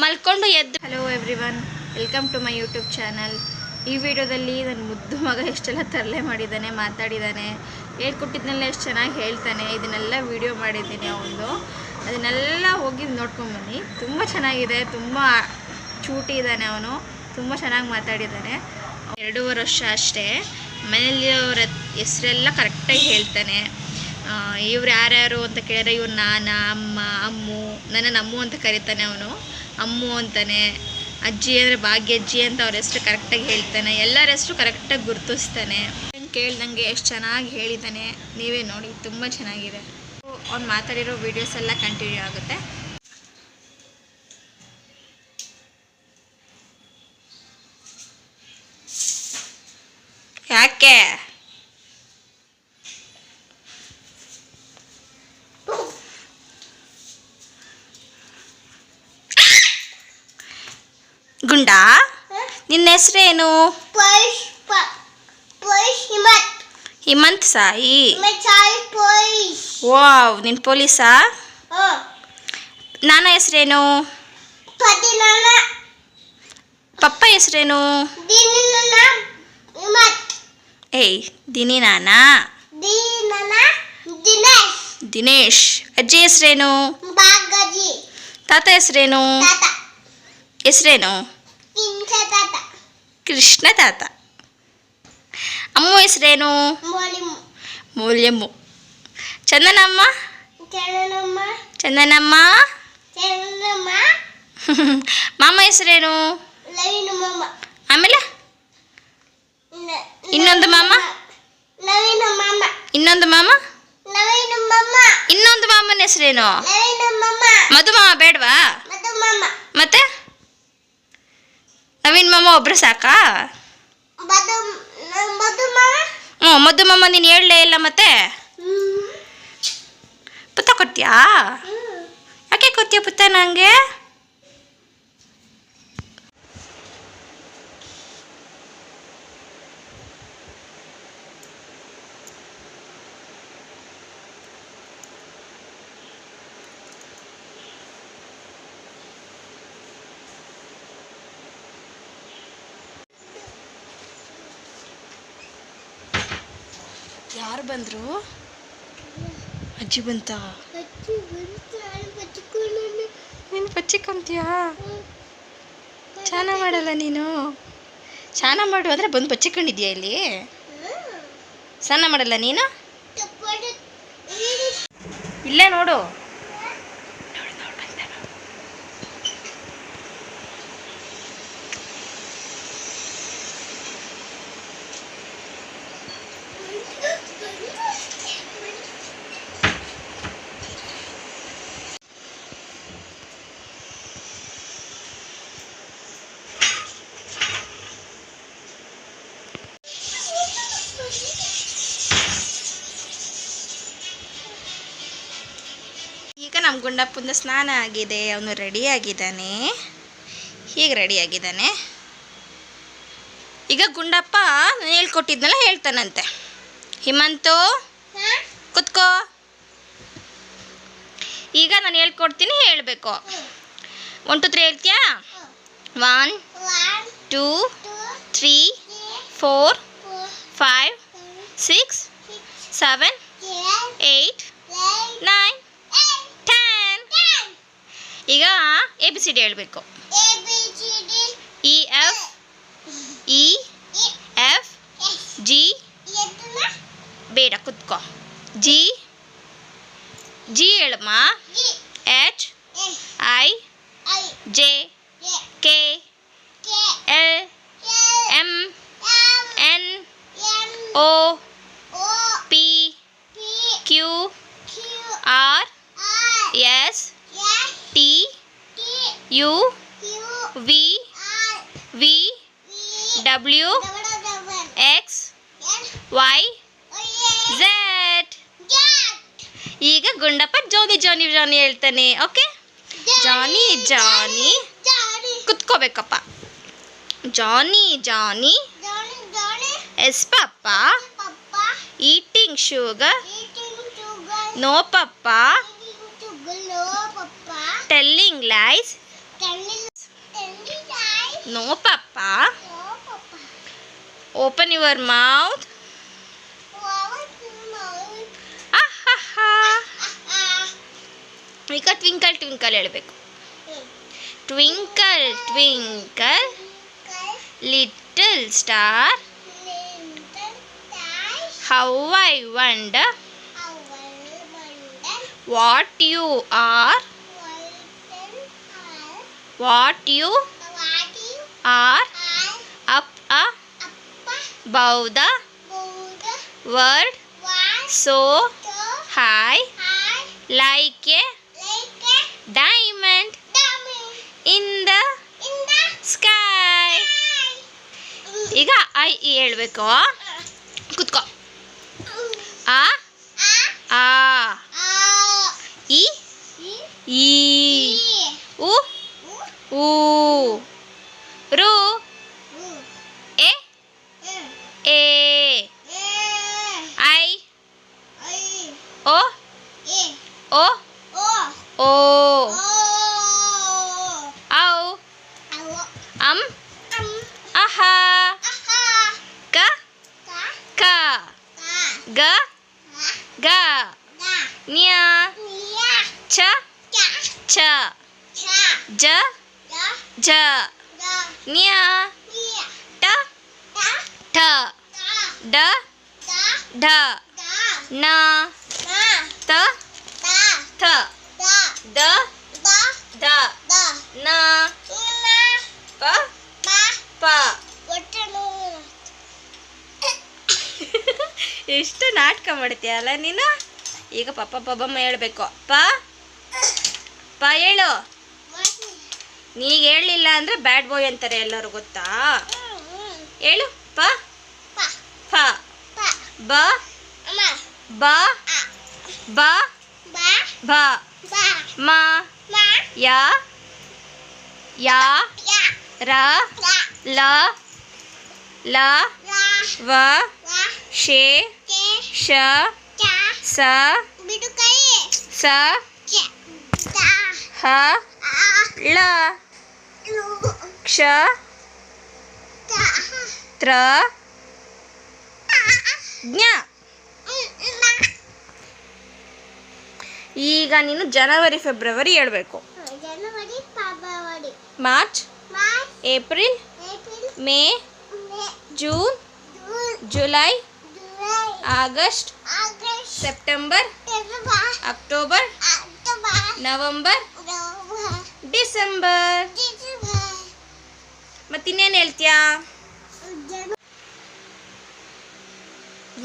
ಮಲ್ಕೊಂಡು ಎದ್ದು. Hello everyone, welcome to my YouTube channel. ಈ ವಿಡಿಯೋದಲ್ಲಿ ನನ್ನ ಮುದ್ದು ಮಗ ಎಷ್ಟೆಲ್ಲ ತರಲೆ ಮಾಡಿದ್ದಾನೆ, ಮಾತಾಡಿದ್ದಾನೆ, ಹೇಳ್ಕೊಟ್ಟಿದ್ದನ್ನೆಲ್ಲ ಎಷ್ಟು ಚೆನ್ನಾಗಿ ಹೇಳ್ತಾನೆ, ಇದನ್ನೆಲ್ಲ ವಿಡಿಯೋ ಮಾಡಿದ್ದೀನಿ. ಅದನ್ನೆಲ್ಲ ಹೋಗಿ ನೋಡ್ಕೊಂಬನ್ನಿ. ತುಂಬ ಚೆನ್ನಾಗಿದೆ, ತುಂಬ ಚೂಟಿ ಇದ್ದಾನೆ ಅವನು, ತುಂಬ ಚೆನ್ನಾಗಿ ಮಾತಾಡಿದ್ದಾನೆ. 2.5 ವರ್ಷ ಅಷ್ಟೇ. ಮನೆಯಲ್ಲಿಯವರ ಹೆಸರೆಲ್ಲ ಕರೆಕ್ಟಾಗಿ ಹೇಳ್ತಾನೆ. ಇವ್ರು ಯಾರ್ಯಾರು ಅಂತ ಕೇಳಿದ್ರೆ ಇವ್ರು ನಾನ, ಅಮ್ಮ, ಅಮ್ಮು, ನನ್ನನ್ನು ಅಮ್ಮು ಅಂತ ಕರೀತಾನೆ ಅವನು. ಅಮ್ಮು ಅಂತಾನೆ. ಅಜ್ಜಿ ಅಂದರೆ ಭಾಗ್ಯಜ್ಜಿ ಅಂತ ಅವ್ರ ಹೆಸರು ಕರೆಕ್ಟಾಗಿ ಹೇಳ್ತಾನೆ. ಎಲ್ಲರ ಹೆಸರು ಕರೆಕ್ಟಾಗಿ ಗುರ್ತಿಸ್ತಾನೆ. ಕೇಳ್ದಂಗೆ ಎಷ್ಟು ಚೆನ್ನಾಗಿ ಹೇಳಿದ್ದಾನೆ, ನೀವೇ ನೋಡಿ, ತುಂಬ ಚೆನ್ನಾಗಿದೆ. ಅವ್ನು ಮಾತಾಡಿರೋ ವೀಡಿಯೋಸ್ ಎಲ್ಲ ಕಂಟಿನ್ಯೂ ಆಗುತ್ತೆ. ಯಾಕೆ ಗುಂಡಾ, ನಿನ್ನ ಹೆಸರೇನು? ಹಿಮಂತ್ ಸಾಯಿ. ವಾವ್, ನಿನ್ನ ಪೊಲೀಸಾ? ನಾನ ಹೆಸರೇನು? ಪಪ್ಪ ಹೆಸರೇನು? ಏಯ್, ದಿನಿ ನಾನಾ? ದಿನೇಶ್. ಅಜ್ಜಿ ಹೆಸರೇನು? ತಾತ ಹೆಸರೇನು? ಹೆಸರೇನು? ಕೃಷ್ಣ ತಾತ. ಅಮ್ಮ ಹೆಸರೇನು? ಮೂಲ್ಯಮ್ಮು. ಚಂದನಮ್ಮ? ಚಂದನಮ್ಮ. ಮಾಮ ಹೆಸರೇನು? ಆಮೇಲೆ ಇನ್ನೊಂದು ಮಾಮ? ಇನ್ನೊಂದು ಮಾಮ? ಇನ್ನೊಂದು ಮಾಮನ ಹೆಸರೇನು? ಮಧು ಮಾಮ ಬೇಡವಾ? ಮತ್ತೆ ನವೀನ್ ಮಾಮ ಒಬ್ರು ಸಾಕಾ? ಮಧು ಮಾಮ ನೀನು ಹೇಳಲೇ ಇಲ್ಲ. ಮತ್ತೆ ಪುತ್ತ ಕೊಡ್ತೀಯಾ? ಯಾಕೆ ಕೊಡ್ತೀಯ ಪುತ್ತ ನನಗೆ? ಯಾರು ಬಂದರು? ಅಜ್ಜಿ ಬಂತ? ನೀನು ಬಚ್ಚಿಕೊಂತೀಯಾ? ಸ್ನಾನ ಮಾಡಲ್ಲ ನೀನು? ಸ್ನಾನ ಮಾಡು ಅಂದರೆ ಬಂದು ಬಚ್ಚಿಕೊಂಡಿದ್ಯಾ ಇಲ್ಲಿ? ಸ್ನಾನ ಮಾಡಲ್ಲ ನೀನು? ಇಲ್ಲೇ ನೋಡು. ಈಗ ನಮ್ಮ ಗುಂಡಪ್ಪಂದು ಸ್ನಾನ ಆಗಿದೆ, ಅವನು ರೆಡಿಯಾಗಿದ್ದಾನೆ. ಹೀಗೆ ರೆಡಿಯಾಗಿದ್ದಾನೆ. ಈಗ ಗುಂಡಪ್ಪ ನಾನು ಹೇಳ್ಕೊಟ್ಟಿದ್ನೆಲ್ಲ ಹೇಳ್ತಾನಂತೆ. ಹಿಮಂತು ಕುತ್ಕೋ. ಈಗ ನಾನು ಹೇಳ್ಕೊಡ್ತೀನಿ, ಹೇಳಬೇಕು. 1 2 3 ಹೇಳ್ತೀಯಾ? 1 2 3 4 5 6 7 8 9 10. ಈಗ ABCD ಹೇಳಬೇಕು. EF G ಬೇಡ, ಕುತ್ಕೋ. G ಹೇಳಮ್ಮ. H I J K L M N O P Q R S T U V W X Y Z. ಈಗ ಗುಂಡಪ್ಪ ಜಾನಿ ಜಾನಿ ಜಾನಿ ಹೇಳ್ತಾನೆ. ಓಕೆ, ಜಾನಿ ಜಾನಿ ಕುತ್ಕೋಬೇಕಪ್ಪ. Johnny Johnny yes papa eating sugar no papa telling telling lies? No, Papa. Open your mouth. Ah, ha, ha. ಈಗ twinkle twinkle ಹೇಳಬೇಕು. Twinkle twinkle little star, how I wonder what you are, what you are up above the world so high, like a diamond in the sky. ಈಗ ಐ ಹೇಳ್ಬೇಕು. ಕುತ್ಕೋ. ಆ ಆ ಇ ಈ ಉ ಊ ರು ಎ ಎ ಐ ಓ ಓ ಓ ಔ ಅಂ ಅಹ ಕ ಕ ಗ ಗ ನ್ಯ ಚ ಛ ಜ ಜ ನ್ಯ ಟ ಠ ಡ ಢ ನ ತ ಥ ದ ಧ ನ ಪ ಪ. ಎಷ್ಟು ನಾಟಕ ಮಾಡ್ತೀಯಲ್ಲ ನೀನು. ಈಗ ಪಪ್ಪ ಪಬ್ಬಮ್ಮ ಹೇಳ್ಬೇಕು. ಪ ಪ ಹೇಳು. ನೀಗ ಹೇಳಲಿಲ್ಲ ಅಂದರೆ ಬ್ಯಾಡ್ ಬಾಯ್ ಅಂತಾರೆ ಎಲ್ಲರೂ, ಗೊತ್ತಾ? ಹೇಳು. ಪ ಫ ಬ ಬ ಬ ಭ ಮ ಯ ಯಾ ರ ಲ ಲ ವ ಶೇ ಶ ಸ ಸ ಹ ಳ ಕ್ಷ ತ್ರ ಜ್ಞ. ಈಗ ನೀನು ಜನವರಿ ಫೆಬ್ರವರಿ ಹೇಳ್ಬೇಕು. March April May June July August September October November December. ಮತ್ತಿನ್ನೇನು ಹೇಳ್ತೀಯಾ?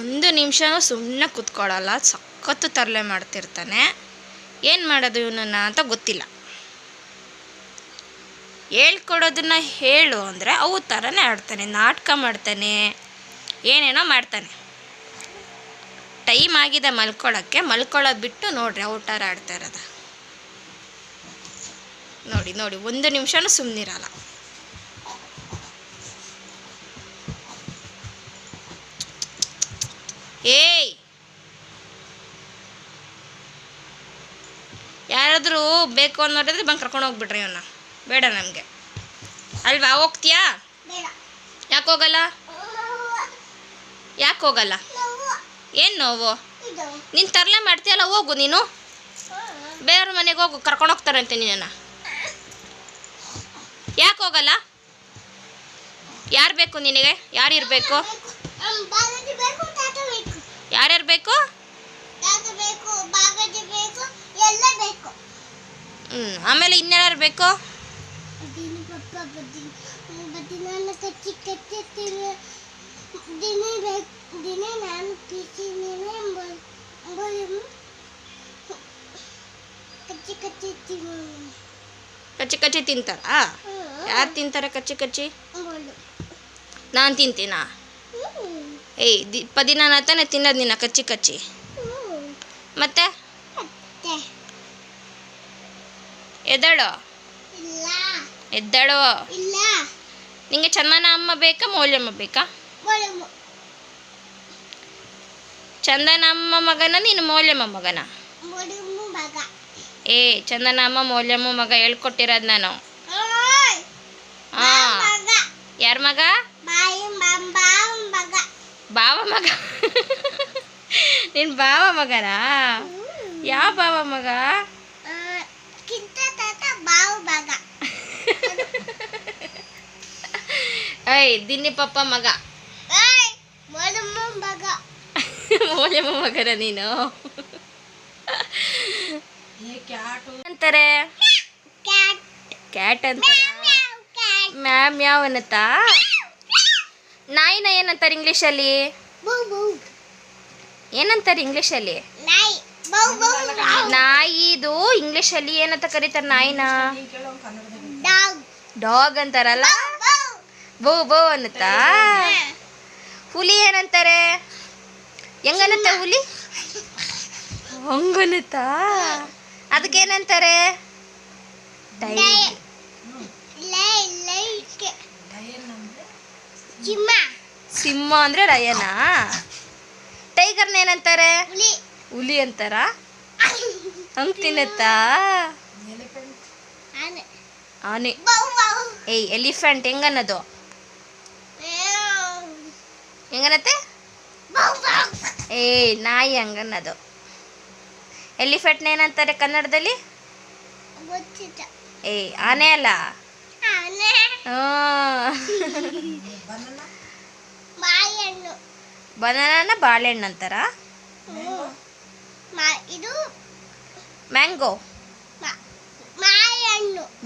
ಒಂದು ನಿಮಿಷನೂ ಸುಮ್ಮನೆ ಕೂತ್ಕೊಳ್ಳಲ್ಲ, ಸಖತ್ತು ತರಲೆ ಮಾಡ್ತಿರ್ತಾನೆ. ಏನು ಮಾಡೋದು ಇವನನ್ನ ಅಂತ ಗೊತ್ತಿಲ್ಲ. ಹೇಳ್ಕೊಡೋದನ್ನ ಹೇಳು ಅಂದರೆ ಅವು ಥರನೇ ಆಡ್ತಾನೆ, ನಾಟಕ ಮಾಡ್ತಾನೆ, ಏನೇನೋ ಮಾಡ್ತಾನೆ. ಟೈಮ್ ಆಗಿದೆ ಮಲ್ಕೊಳ್ಳೋಕ್ಕೆ, ಮಲ್ಕೊಳ್ಳೋದು ಬಿಟ್ಟು ನೋಡ್ರಿ ಔಟಾರ ಆಡ್ತಾ ಇರೋದು. ನೋಡಿ ನೋಡಿ, ಒಂದು ನಿಮಿಷನೂ ಸುಮ್ಮನಿರಲ್ಲ. ಏಯ್, ಯಾರಾದರೂ ಬೇಕು ಅನ್ನೋದಾದ್ರೆ ಬಂದು ಕರ್ಕೊಂಡು ಹೋಗ್ಬಿಡ್ರಿ ಇವನ್ನ. ಬೇಡ ನಮಗೆ ಅಲ್ವಾ? ಹೋಗ್ತೀಯಾ? ಯಾಕೆ ಹೋಗಲ್ಲ? ಯಾಕೆ ಹೋಗಲ್ಲ? ಏನು ನೋವು? ನೀನು ತರಲೆ ಮಾಡ್ತೀಯಲ್ಲ, ಹೋಗು ನೀನು. ಬೇರೆಯವ್ರ ಮನೆಗೆ ಹೋಗು, ಕರ್ಕೊಂಡು ಹೋಗ್ತಾರಂತೆ ನಿನ್ನನ್ನು. ಯಾಕೆ ಹೋಗಲ್ಲ? ಯಾರು ಬೇಕು ನಿನಗೆ? ಯಾರು ಇರಬೇಕು? ಯಾರ್ಯಾರು ಬೇಕು? ಆಮೇಲೆ ಇನ್ಯಾರು ಬೇಕು? ಕಚ್ಚಿ ಕಚ್ಚಿ ತಿಂತಾರ? ಯಾರು ತಿಂತಾರೆ ಕಚ್ಚಿ ಕಚ್ಚಿ? ನಾನು ತಿಂತೀನಾ? ಏಯ್, ದಿನ ತಾನೇ ತಿನ್ನೋದು ನಿನ್ನ ಕಚ್ಚಿ ಕಚ್ಚಿ. ಮತ್ತೆ ಎದ್ದಳು, ಎದ್ದಳು. ನಿಂಗೆ ಚಂದನ ಅಮ್ಮ ಬೇಕಾ ಮೌಲ್ಯಮ್ಮ ಬೇಕಾ? ಚಂದನ ಅಮ್ಮ ಮಗನ ನೀನು ಮೌಲ್ಯಮ್ಮ ಮಗನ? ಏ ಚಂದನಾಮ ಮೌಲ್ಯಮ್ಮ ಮಗ ಹೇಳ್ಕೊಟ್ಟಿರೋದು ನಾನು. ಹಾಂ, ಯಾರ ಮಗ? ಬಾವ ಮಗ. ನಿನ್ನ ಬಾವ ಮಗನಾ? ಯಾವ ಬಾವ ಮಗ? ಐ ದಿನ್ನಿ ಪಪ್ಪ ಮಗ. ಮೌಲ್ಯಮ್ಮ ಮಗನ ನೀನು? ಅಂತಾರೆ ಕ್ಯಾಟ್ ಅಂತಾರ. ಮ್ಯಾಮ್ ಯಾವ ಅನ್ನತ್ತಾ? ನಾಯಿನ ಏನಂತಾರೆ ಇಂಗ್ಲೀಷಲ್ಲಿ? ಏನಂತಾರೆ ಇಂಗ್ಲೀಷಲ್ಲಿ? ನಾಯಿದು ಇಂಗ್ಲೀಷಲ್ಲಿ ಏನಂತ ಕರೀತಾರೆ ನಾಯಿನ? ಡಾಗ್ ಅಂತಾರಲ್ಲ? ಬೋ ಬೋ ಅನ್ನತ್ತಾ? ಹುಲಿ ಏನಂತಾರೆ? ಹೆಂಗನ್ನತ್ತೆ ಹುಲಿ? ಹಂಗನ್ನತ್ತಾ? ಅದಕ್ಕೇನಂತಾರೆ? ಸಿಂಹ ಅಂದ್ರೆ ಲಯನ. ಟೈಗರ್ನ ಏನಂತಾರೆ? ಹುಲಿ ಅಂತಾರ. ಹಂಗ್ ತಿನ್ನತ್ತಾ? ಆನೆ. ಏಯ್ ಎಲಿಫೆಂಟ್ ಹೆಂಗನ್ನೋದು? ಹೆಂಗನ್ನತ್ತೆ? ಏಯ್ ನಾಯಿ ಹಂಗನ್ನೋದು. ಎಲಿಫೆಂಟ್ನ ಏನಂತಾರೆ ಕನ್ನಡದಲ್ಲಿ? ಏಯ್ ಆನೆ ಅಲ್ಲ. ಬನಾನ ಬಾಳೆಹಣ್ಣು ಅಂತಾರ. ಇದು ಮ್ಯಾಂಗೋ,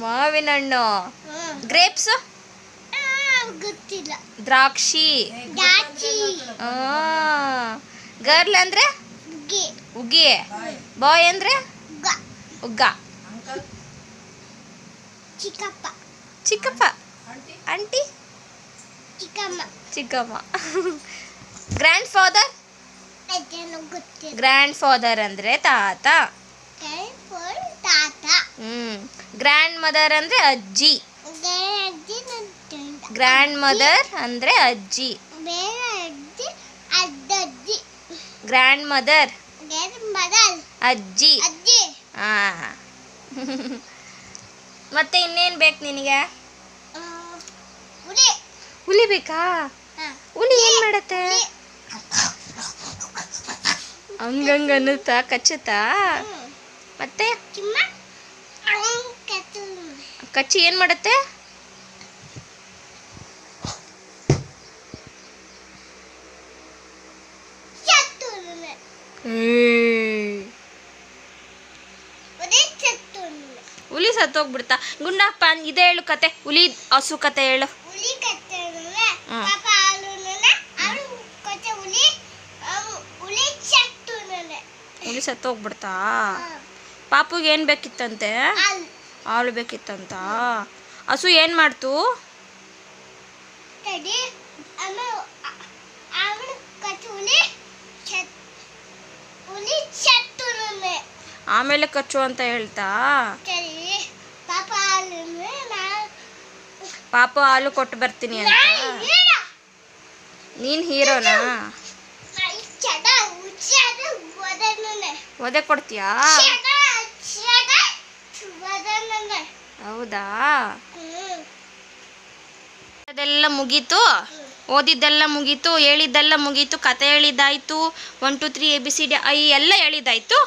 ಮಾವಿನ ಹಣ್ಣು. ಗ್ರೇಪ್ಸ್ ದ್ರಾಕ್ಷಿ. ಗರ್ಲ್ ಅಂದ್ರೆ ಉಗ್ಗಿ. ಬಾಯ್ ಅಂದ್ರೆ ಉಗ್ಗ. ಚಿಕ್ಕಪ್ಪ. ಆಂಟಿ ಚಿಕ್ಕಮ್ಮ. Grand father? ಗ್ರ್ಯಾಂಡ್ ಫಾದರ್ ಅಂದ್ರೆ ತಾತ. ಗ್ರ್ಯಾಂಡ್ ಮದರ್ ಅಂದ್ರೆ ಅಜ್ಜಿ. ಗ್ರ್ಯಾಂಡ್ ಮದರ್ ಅಂದ್ರೆ ಅಜ್ಜಿ. ಗ್ರ್ಯಾಂಡ್ ಮದರ್ ಅಜ್ಜಿ. ಹಾ. ಮತ್ತೆ ಇನ್ನೇನು ಬೇಕು ನಿನಗೆ? ಹುಲಿ ಬೇಕಾ? ಹುಲಿ ಏನ್ ಮಾಡತ್ತೆ? ಹಂಗಂಗ ಅನ್ನುತ್ತಾ? ಕಚ್ಚುತ್ತಾ? ಮತ್ತೆ ಕಚ್ಚಿ ಏನ್ ಮಾಡತ್ತೆ? ಹುಲಿ ಸತ್ತೋಗ್ಬಿಡ್ತಾ? ಗುಂಡಪ್ಪ ಇದೇ ಹೇಳು ಕತೆ. ಹುಲಿ ಹಸು ಕತೆ ಹೇಳು. ಹುಲಿ ಸತ್ತೋಗ್ಬಿಡ್ತಾ? ಪಾಪುಗೆ ಏನ್ ಬೇಕಿತ್ತಂತೆ? ಹಾಲು ಬೇಕಿತ್ತಂತ. ಹಸು ಏನ್ ಮಾಡ್ತು? ಆಮೇಲೆ ಕಚ್ಚು ಅಂತ ಹೇಳ್ತಾ? ಪಾಪ ಹಾಲು ಕೊಟ್ಟು ಬರ್ತೀನಿ ಅಂತ. ನೀನ್ ಹೀರೋನಾ? ಒದೆ ಕೊಡ್ತೀಯಾ? ಹೌದಾ? ಅದೆಲ್ಲ ಮುಗೀತು, ಓದಿದ್ದೆಲ್ಲ ಮುಗೀತು, ಹೇಳಿದ್ದೆಲ್ಲ ಮುಗೀತು, ಕತೆ ಹೇಳಿದ್ದಾಯ್ತು, 1 2 3 ABCD ಎಲ್ಲ ಹೇಳಿದ್ದಾಯ್ತು.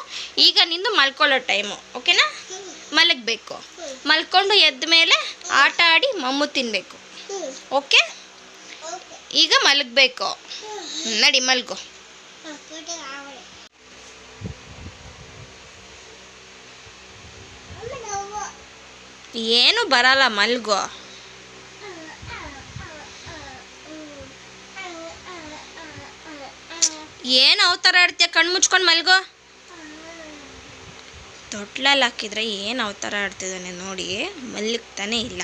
ಈಗ ನಿಂದು ಮಲ್ಕೊಳ್ಳೋ ಟೈಮು. ಓಕೆನಾ? ಮಲಗಬೇಕು. ಮಲ್ಕೊಂಡು ಎದ್ದ ಮೇಲೆ ಆಟ ಆಡಿ ಮಮ್ಮು ತಿನ್ನಬೇಕು. ಓಕೆ? ಈಗ ಮಲಗಬೇಕು. ನಡಿ ಮಲ್ಗು. ಏನು ಬರಲ್ಲ, ಮಲ್ಗು. ಏನು ಅವತಾರ ಆಡ್ತೀಯ? ಕಣ್ಣು ಮುಚ್ಕೊಂಡು ಮಲ್ಗೋ. ತೊಟ್ಲಲ್ಲಿ ಹಾಕಿದ್ರೆ ಏನು ಅವತಾರ ಆಡ್ತಿದ್ದಾನೆ ನೋಡಿ. ಮಲಗ್ತಾನೆ ಇಲ್ಲ.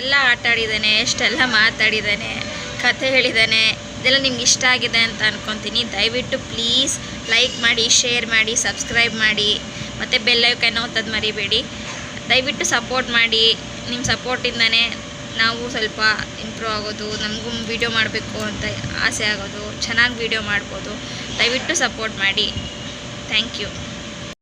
ಎಲ್ಲ ಆಟ ಆಡಿದ್ದಾನೆ, ಎಷ್ಟೆಲ್ಲ ಮಾತಾಡಿದ್ದಾನೆ, ಕತೆ ಹೇಳಿದ್ದಾನೆ. ಇದೆಲ್ಲ ನಿಮ್ಗೆ ಇಷ್ಟ ಆಗಿದೆ ಅಂತ ಅನ್ಕೊತೀನಿ. ದಯವಿಟ್ಟು ಪ್ಲೀಸ್ ಲೈಕ್ ಮಾಡಿ, ಶೇರ್ ಮಾಡಿ, ಸಬ್ಸ್ಕ್ರೈಬ್ ಮಾಡಿ, ಮತ್ತು ಬೆಲ್ ಐಕಾನ್ ಒತ್ತೋದು ಮರಿಬೇಡಿ. ದಯವಿಟ್ಟು ಸಪೋರ್ಟ್ ಮಾಡಿ. ನಿಮ್ಮ ಸಪೋರ್ಟಿಂದನೇ ನಾವು ಸ್ವಲ್ಪ ಇಂಪ್ರೂವ್ ಆಗೋದು, ನಮಗೂ ವೀಡಿಯೋ ಮಾಡಬೇಕು ಅಂತ ಆಸೆ ಆಗೋದು, ಚೆನ್ನಾಗಿ ವೀಡಿಯೋ ಮಾಡ್ಬೋದು. ದಯವಿಟ್ಟು ಸಪೋರ್ಟ್ ಮಾಡಿ. Thank you.